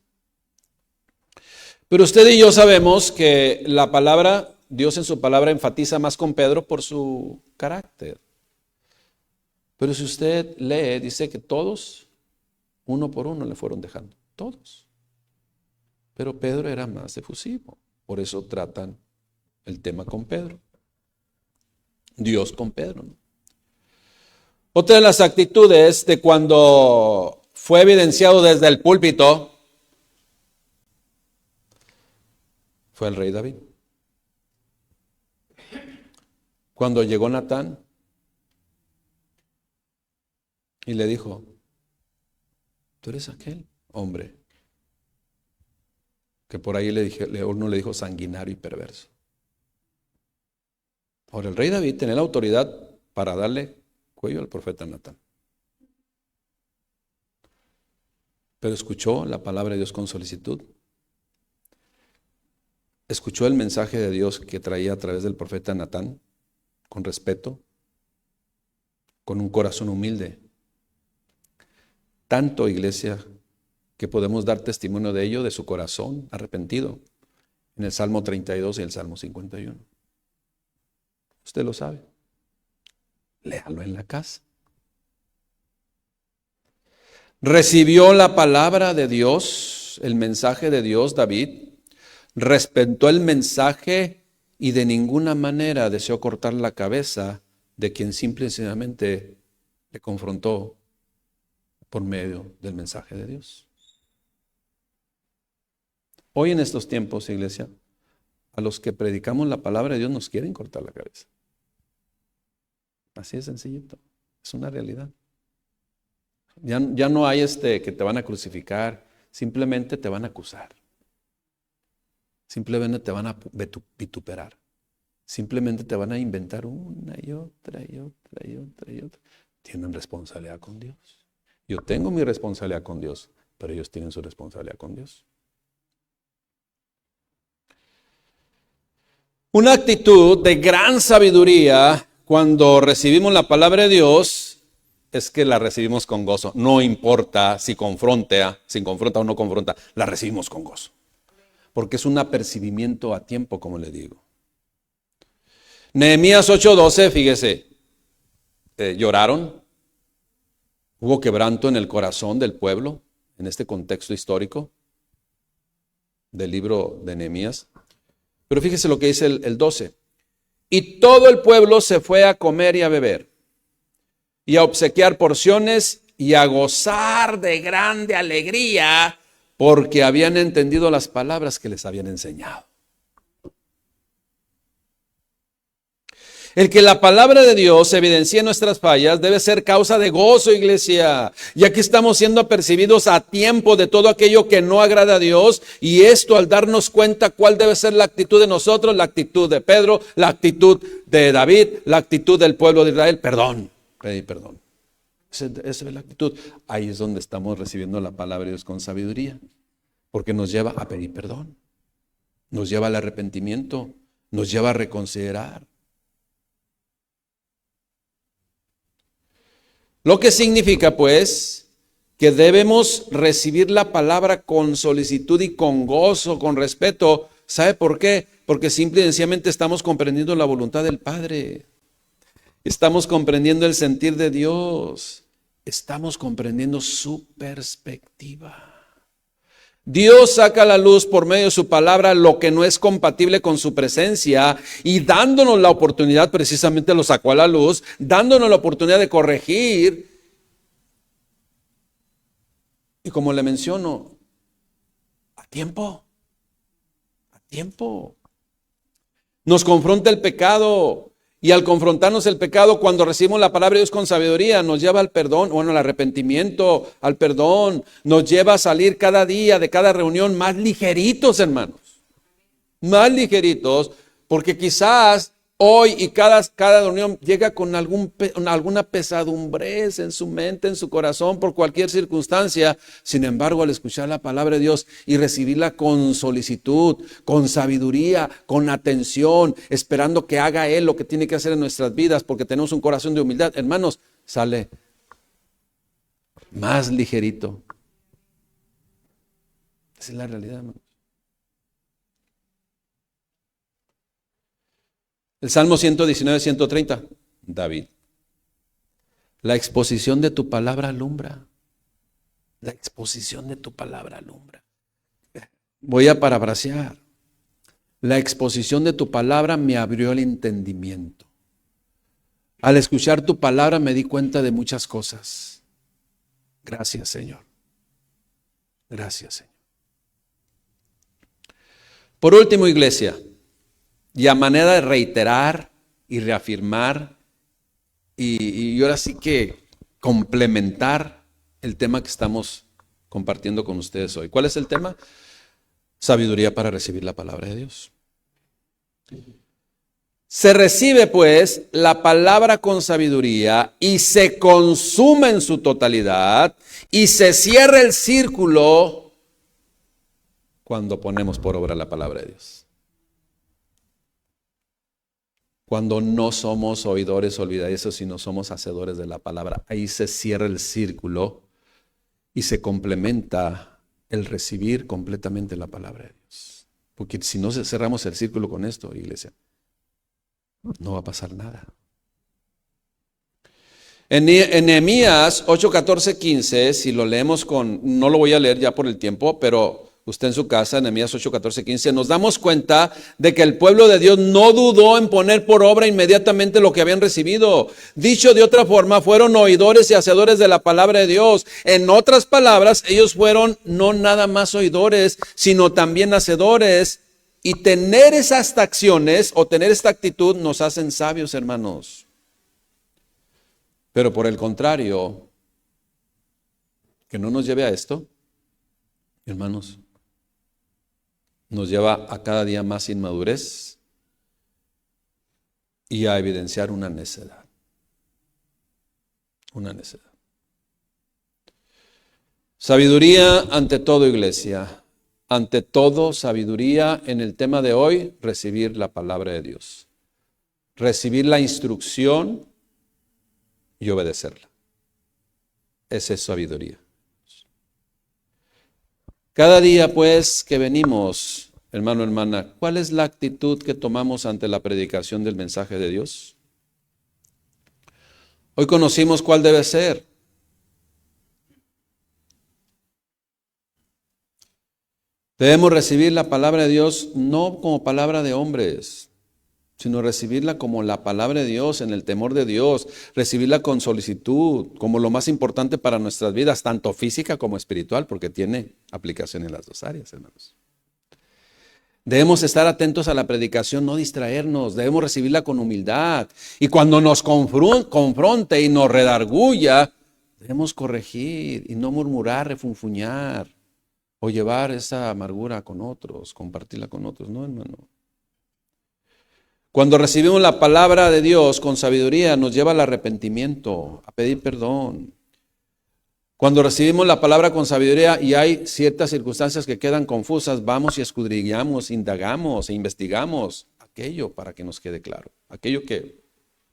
Speaker 1: Pero usted y yo sabemos que la palabra, Dios en su palabra enfatiza más con Pedro por su carácter. Pero si usted lee, dice que todos, uno por uno, le fueron dejando. Todos. Pero Pedro era más efusivo. Por eso tratan el tema con Pedro. Dios con Pedro, ¿no? Otra de las actitudes de cuando fue evidenciado desde el púlpito fue el rey David. Cuando llegó Natán y le dijo: tú eres aquel hombre que por ahí uno le dijo sanguinario y perverso. Ahora el rey David tenía la autoridad para darle cuello al profeta Natán. Pero escuchó la palabra de Dios con solicitud. Escuchó el mensaje de Dios que traía a través del profeta Natán, con respeto, con un corazón humilde. Tanto, iglesia, que podemos dar testimonio de ello, de su corazón arrepentido, en el Salmo 32 y el Salmo 51. Usted lo sabe. Léalo en la casa. Recibió la palabra de Dios, el mensaje de Dios, David. Respetó el mensaje y de ninguna manera deseó cortar la cabeza de quien simple y sencillamente le confrontó por medio del mensaje de Dios. Hoy en estos tiempos, iglesia, a los que predicamos la palabra de Dios nos quieren cortar la cabeza. Así de sencillito. Es una realidad. Ya no hay que te van a crucificar, simplemente te van a acusar. Simplemente te van a vituperar. Simplemente te van a inventar una y otra y otra y otra y otra. Tienen responsabilidad con Dios. Yo tengo mi responsabilidad con Dios, pero ellos tienen su responsabilidad con Dios. Una actitud de gran sabiduría cuando recibimos la palabra de Dios es que la recibimos con gozo. No importa si confronta o no confronta, la recibimos con gozo. Porque es un apercibimiento a tiempo, como le digo. Nehemías 8:12, fíjese, lloraron. Hubo quebranto en el corazón del pueblo en este contexto histórico del libro de Nehemías. Pero fíjese lo que dice el 12. Y todo el pueblo se fue a comer y a beber, y a obsequiar porciones y a gozar de grande alegría, porque habían entendido las palabras que les habían enseñado. El que la palabra de Dios evidencie nuestras fallas debe ser causa de gozo, iglesia, ya que estamos siendo apercibidos a tiempo de todo aquello que no agrada a Dios, y esto al darnos cuenta cuál debe ser la actitud de nosotros, la actitud de Pedro, la actitud de David, la actitud del pueblo de Israel, pedir perdón. Esa es la actitud. Ahí es donde estamos recibiendo la palabra de Dios con sabiduría, porque nos lleva a pedir perdón, nos lleva al arrepentimiento, nos lleva a reconsiderar. Lo que significa, pues, que debemos recibir la palabra con solicitud y con gozo, con respeto. ¿Sabe por qué? Porque simple y sencillamente estamos comprendiendo la voluntad del Padre. Estamos comprendiendo el sentir de Dios. Estamos comprendiendo su perspectiva. Dios saca a la luz por medio de su palabra lo que no es compatible con su presencia, y dándonos la oportunidad, precisamente lo sacó a la luz, dándonos la oportunidad de corregir. Y como le menciono, a tiempo. Nos confronta el pecado. Y al confrontarnos el pecado, cuando recibimos la palabra de Dios con sabiduría, nos lleva al perdón, al arrepentimiento, al perdón. Nos lleva a salir cada día de cada reunión más ligeritos, hermanos. Más ligeritos, porque quizás hoy y cada reunión llega con alguna pesadumbrez en su mente, en su corazón, por cualquier circunstancia. Sin embargo, al escuchar la palabra de Dios y recibirla con solicitud, con sabiduría, con atención, esperando que haga Él lo que tiene que hacer en nuestras vidas, porque tenemos un corazón de humildad, hermanos, sale más ligerito. Esa es la realidad, hermanos. El Salmo 119, 130, David. La exposición de tu palabra alumbra. La exposición de tu palabra alumbra. Voy a parafrasear. La exposición de tu palabra me abrió el entendimiento. Al escuchar tu palabra me di cuenta de muchas cosas. Gracias, Señor. Gracias, Señor. Por último, iglesia, y a manera de reiterar y reafirmar y ahora sí que complementar el tema que estamos compartiendo con ustedes hoy. ¿Cuál es el tema? Sabiduría para recibir la palabra de Dios. Se recibe pues la palabra con sabiduría y se consume en su totalidad y se cierra el círculo cuando ponemos por obra la palabra de Dios. Cuando no somos oidores olvidadizos, sino somos hacedores de la palabra. Ahí se cierra el círculo y se complementa el recibir completamente la palabra de Dios. Porque si no cerramos el círculo con esto, iglesia, no va a pasar nada. En Nehemías 8, 14, 15, si lo leemos no lo voy a leer ya por el tiempo, pero usted en su casa, Nehemías 8, 14, 15, nos damos cuenta de que el pueblo de Dios no dudó en poner por obra inmediatamente lo que habían recibido. Dicho de otra forma, fueron oidores y hacedores de la palabra de Dios. En otras palabras, ellos fueron no nada más oidores, sino también hacedores. Y tener esas acciones o tener esta actitud nos hacen sabios, hermanos. Pero por el contrario, que no nos lleve a esto, hermanos, nos lleva a cada día más inmadurez y a evidenciar una necedad. Una necedad. Sabiduría ante todo, iglesia. Ante todo, sabiduría en el tema de hoy, recibir la palabra de Dios. Recibir la instrucción y obedecerla. Esa es sabiduría. Cada día, pues, que venimos, hermano, hermana, ¿cuál es la actitud que tomamos ante la predicación del mensaje de Dios? Hoy conocimos cuál debe ser. Debemos recibir la palabra de Dios no como palabra de hombres, sino recibirla como la palabra de Dios, en el temor de Dios, recibirla con solicitud, como lo más importante para nuestras vidas, tanto física como espiritual, porque tiene aplicación en las dos áreas, hermanos. Debemos estar atentos a la predicación, no distraernos, debemos recibirla con humildad. Y cuando nos confronte y nos redarguya, debemos corregir y no murmurar, refunfuñar, o llevar esa amargura con otros, compartirla con otros. No, hermano. Cuando recibimos la palabra de Dios con sabiduría, nos lleva al arrepentimiento, a pedir perdón. Cuando recibimos la palabra con sabiduría y hay ciertas circunstancias que quedan confusas, vamos y escudriñamos, indagamos e investigamos aquello para que nos quede claro. Aquello que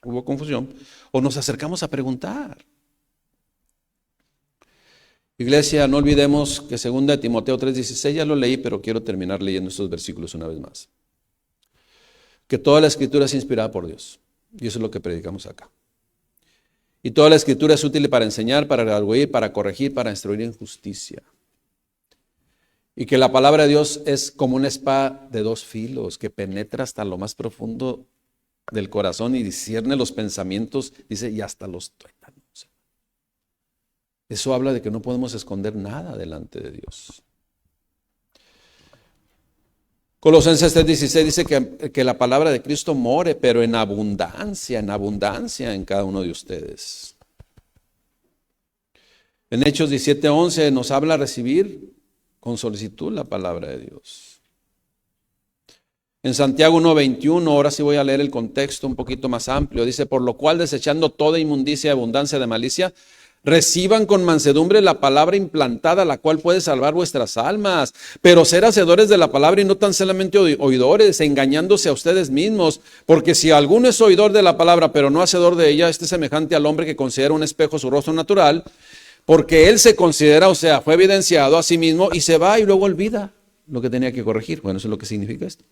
Speaker 1: hubo confusión, o nos acercamos a preguntar. Iglesia, no olvidemos que 2 Timoteo 3:16, ya lo leí, pero quiero terminar leyendo estos versículos una vez más. Que toda la Escritura es inspirada por Dios, y eso es lo que predicamos acá. Y toda la Escritura es útil para enseñar, para redarguir, para corregir, para instruir en justicia. Y que la palabra de Dios es como una espada de dos filos, que penetra hasta lo más profundo del corazón y discierne los pensamientos, dice, y hasta los tuétanos. Eso habla de que no podemos esconder nada delante de Dios. Colosenses 3:16 dice que la palabra de Cristo more, pero en abundancia en cada uno de ustedes. En Hechos 17:11 nos habla recibir con solicitud la palabra de Dios. En Santiago 1:21, ahora sí voy a leer el contexto un poquito más amplio, dice, por lo cual desechando toda inmundicia y abundancia de malicia, reciban con mansedumbre la palabra implantada, la cual puede salvar vuestras almas. Pero ser hacedores de la palabra y no tan solamente oidores, engañándose a ustedes mismos. Porque si alguno es oidor de la palabra, pero no hacedor de ella, este es semejante al hombre que considera un espejo su rostro natural, porque él se considera, o sea, fue evidenciado a sí mismo y se va y luego olvida lo que tenía que corregir. Bueno, eso es lo que significa esto.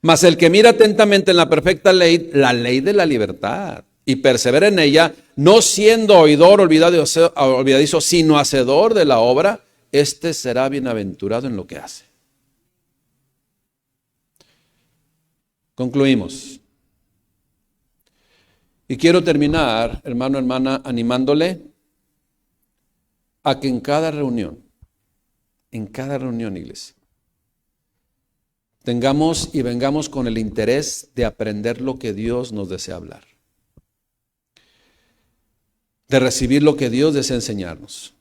Speaker 1: Mas el que mira atentamente en la perfecta ley, la ley de la libertad, y persevera en ella, no siendo oidor olvidadizo, sino hacedor de la obra, este será bienaventurado en lo que hace. Concluimos. Y quiero terminar, hermano, hermana, animándole a que en cada reunión, iglesia, tengamos y vengamos con el interés de aprender lo que Dios nos desea hablar, de recibir lo que Dios desea enseñarnos,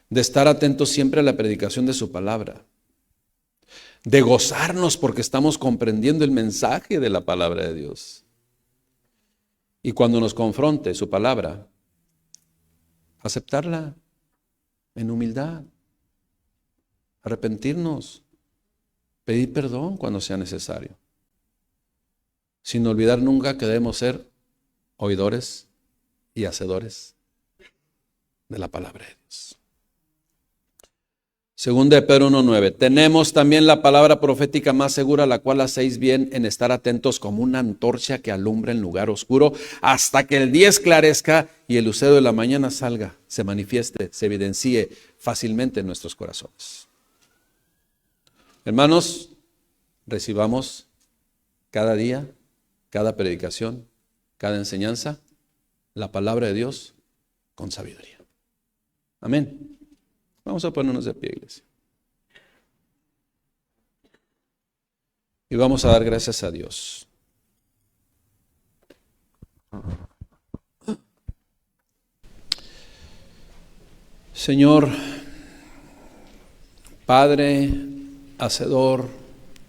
Speaker 1: de estar atentos siempre a la predicación de su palabra, de gozarnos porque estamos comprendiendo el mensaje de la palabra de Dios. Y cuando nos confronte su palabra, aceptarla en humildad, arrepentirnos, pedir perdón cuando sea necesario, sin olvidar nunca que debemos ser oidores y hacedores de la palabra de Dios. Segunda de Pedro 1:9. Tenemos también la palabra profética más segura, la cual hacéis bien en estar atentos como una antorcha que alumbra en lugar oscuro, hasta que el día esclarezca y el lucero de la mañana salga, se manifieste, se evidencie fácilmente en nuestros corazones. Hermanos, recibamos cada día, cada predicación, cada enseñanza, la palabra de Dios con sabiduría. Amén. Vamos a ponernos de pie, iglesia. Y vamos a dar gracias a Dios. Señor, Padre, Hacedor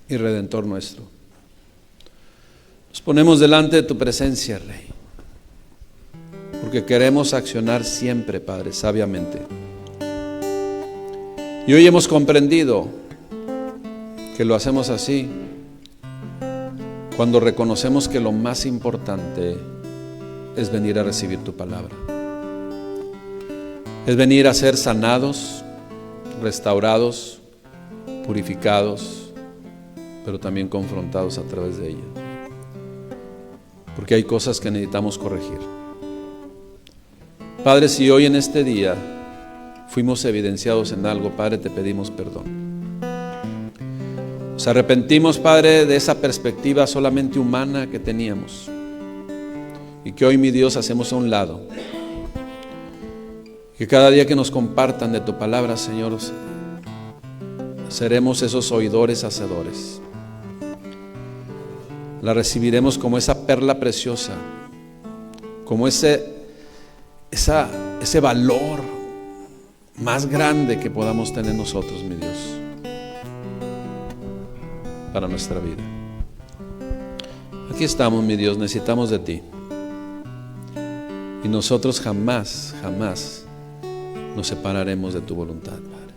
Speaker 1: y Redentor nuestro, Nos ponemos delante de tu presencia, Rey, porque queremos accionar siempre, Padre, sabiamente. Y hoy hemos comprendido que lo hacemos así cuando reconocemos que lo más importante es venir a recibir tu palabra. Es venir a ser sanados, restaurados, purificados, pero también confrontados a través de ella. Porque hay cosas que necesitamos corregir. Padre, si hoy en este día fuimos evidenciados en algo, Padre, te pedimos perdón. Nos arrepentimos, Padre, de esa perspectiva solamente humana que teníamos y que hoy, mi Dios, hacemos a un lado. Que cada día que nos compartan de tu palabra, Señor, seremos esos oidores hacedores. La recibiremos como esa perla preciosa, como ese valor más grande que podamos tener nosotros, mi Dios, para nuestra vida. Aquí estamos, mi Dios, necesitamos de ti. Y nosotros jamás, jamás nos separaremos de tu voluntad, Padre.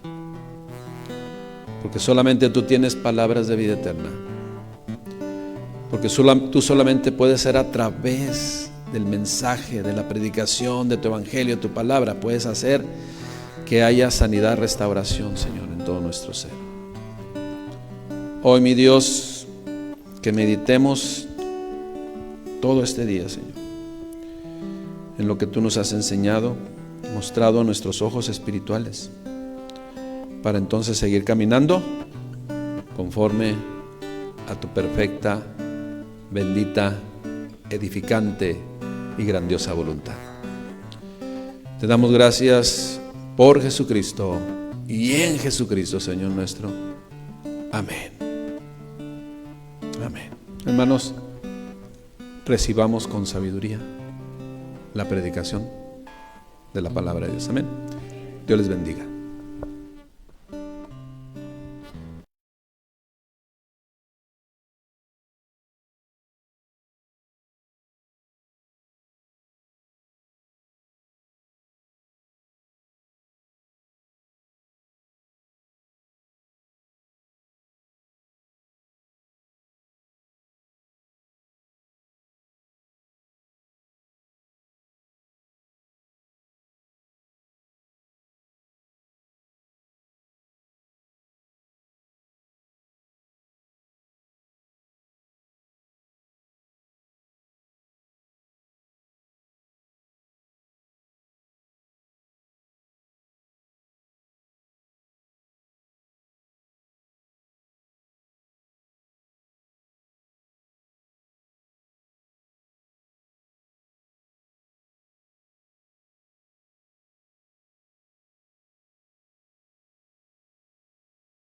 Speaker 1: Porque solamente tú tienes palabras de vida eterna. Porque tú solamente puedes ser a través del mensaje, de la predicación, de tu evangelio, de tu palabra, puedes hacer que haya sanidad, restauración, Señor, en todo nuestro ser. Hoy, mi Dios, que meditemos todo este día, Señor, en lo que tú nos has enseñado, mostrado a nuestros ojos espirituales, para entonces seguir caminando conforme a tu perfecta, bendita, edificante y grandiosa voluntad. Te damos gracias por Jesucristo y en Jesucristo, Señor nuestro. Amén. Amén. Hermanos, recibamos con sabiduría la predicación de la palabra de Dios. Amén. Dios les bendiga.